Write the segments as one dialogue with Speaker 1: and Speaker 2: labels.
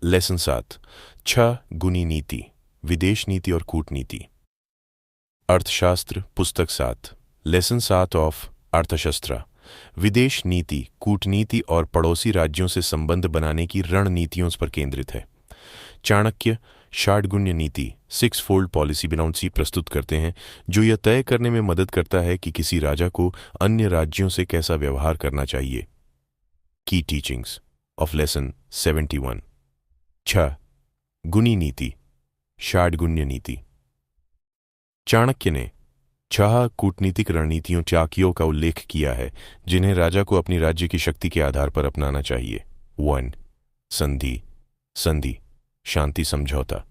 Speaker 1: Lesson 7 6 गुनी नीति, विदेश नीति और कूटनीति। अर्थशास्त्र पुस्तक 7 लेसन 7 ऑफ अर्थशास्त्र, विदेश नीति, कूटनीति और पड़ोसी राज्यों से संबंध बनाने की रणनीतियों पर केंद्रित है। चाणक्य षाडगुण्य नीति 6 फोल्ड पॉलिसी बिनाउंसी प्रस्तुत करते हैं, जो यह तय करने में मदद करता है कि किसी राजा को अन्य राज्यों से कैसा व्यवहार करना चाहिए। की टीचिंग्स ऑफ लेसन 71। 6 गुनी नीति, षाडगुण्य नीति। चाणक्य ने 6 कूटनीतिक रणनीतियों चाकियों का उल्लेख किया है जिन्हें राजा को अपनी राज्य की शक्ति के आधार पर अपनाना चाहिए। 1 संधि, संधि शांति समझौता।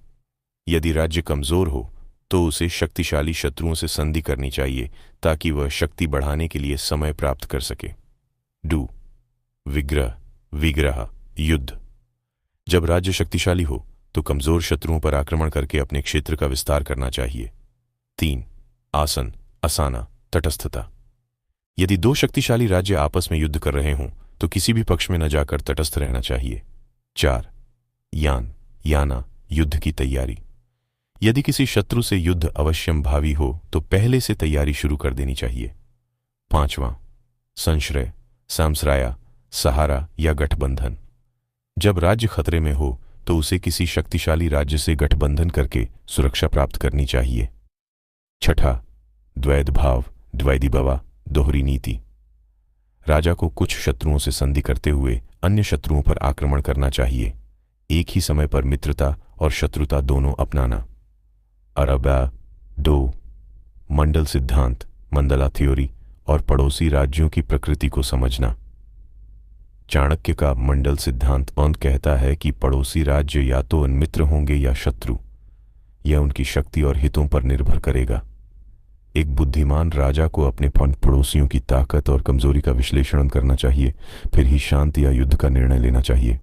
Speaker 1: यदि राज्य कमजोर हो तो उसे शक्तिशाली शत्रुओं से संधि करनी चाहिए ताकि वह शक्ति बढ़ाने के लिए समय प्राप्त कर सके। 2 विग्रह, विग्रह युद्ध। जब राज्य शक्तिशाली हो तो कमजोर शत्रुओं पर आक्रमण करके अपने क्षेत्र का विस्तार करना चाहिए। 3 आसन, असाना तटस्थता। यदि 2 शक्तिशाली राज्य आपस में युद्ध कर रहे हों तो किसी भी पक्ष में न जाकर तटस्थ रहना चाहिए। 4 यान, याना युद्ध की तैयारी। यदि किसी शत्रु से युद्ध अवश्यम भावी हो तो पहले से तैयारी शुरू कर देनी चाहिए। 5वां संश्रय, सामसराया, सहारा या गठबंधन। जब राज्य खतरे में हो तो उसे किसी शक्तिशाली राज्य से गठबंधन करके सुरक्षा प्राप्त करनी चाहिए। 6 द्वैध भाव, द्वैधिभवा, दोहरी नीति। राजा को कुछ शत्रुओं से संधि करते हुए अन्य शत्रुओं पर आक्रमण करना चाहिए, एक ही समय पर मित्रता और शत्रुता दोनों अपनाना। अरबा 2 मंडल सिद्धांत, मंडला थ्योरी और पड़ोसी राज्यों की प्रकृति को समझना। चाणक्य का मंडल सिद्धांत कहता है कि पड़ोसी राज्य या तो मित्र होंगे या शत्रु, यह उनकी शक्ति और हितों पर निर्भर करेगा। एक बुद्धिमान राजा को अपने पड़ोसियों की ताकत और कमजोरी का विश्लेषण करना चाहिए, फिर ही शांति या युद्ध का निर्णय लेना चाहिए।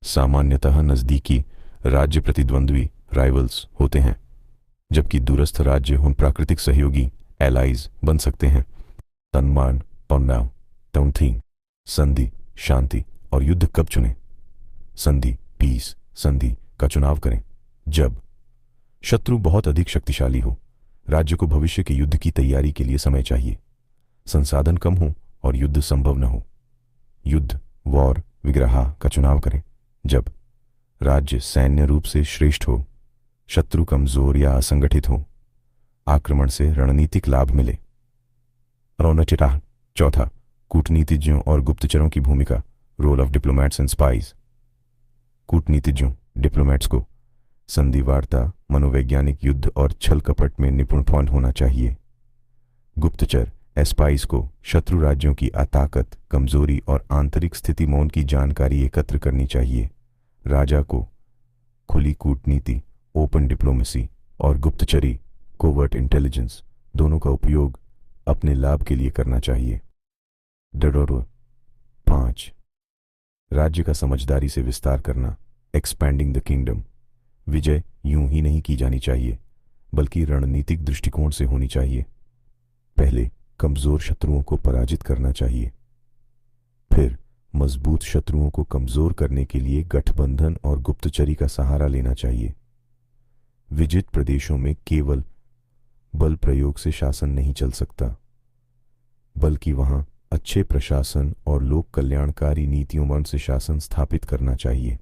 Speaker 1: सामान्यतः नजदीकी राज्य प्रतिद्वंद्वी राइवल्स होते हैं, जबकि दूरस्थ राज्य उन प्राकृतिक सहयोगी एलाइज बन सकते हैं। सम्मान, पन्नाव, टौनथिंग। संधि, शांति और युद्ध कब चुनें? संधि, पीस, संधि का चुनाव करें जब शत्रु बहुत अधिक शक्तिशाली हो, राज्य को भविष्य के युद्ध की तैयारी के लिए समय चाहिए, संसाधन कम हो और युद्ध संभव न हो। युद्ध, वॉर, विग्रह का चुनाव करें जब राज्य सैन्य रूप से श्रेष्ठ हो, शत्रु कमजोर या असंगठित हो, आक्रमण से रणनीतिक लाभ मिले। 4 कूटनीतिज्ञों और गुप्तचरों की भूमिका, role of diplomats and spies. कूटनीतिज्ञों, डिप्लोमैट्स को संधिवार्ता, मनोवैज्ञानिक युद्ध और छल कपट में निपुण होना चाहिए। गुप्तचर, एस्पाइस को शत्रु राज्यों की ताकत, कमजोरी और आंतरिक स्थिति मौन की जानकारी एकत्र करनी चाहिए। राजा को खुली कूटनीति, ओपन डिप्लोमेसी और गुप्तचरी, कोवर्ट इंटेलिजेंस दोनों का उपयोग अपने लाभ के लिए करना चाहिए। 5 राज्य का समझदारी से विस्तार करना, एक्सपैंडिंग द किंगडम। विजय यूं ही नहीं की जानी चाहिए, बल्कि रणनीतिक दृष्टिकोण से होनी चाहिए। पहले कमजोर शत्रुओं को पराजित करना चाहिए, फिर मजबूत शत्रुओं को कमजोर करने के लिए गठबंधन और गुप्तचरी का सहारा लेना चाहिए। विजित प्रदेशों में केवल बल प्रयोग से शासन नहीं चल सकता, बल्कि वहां अच्छे प्रशासन और लोक कल्याणकारी नीतियों से शासन स्थापित करना चाहिए।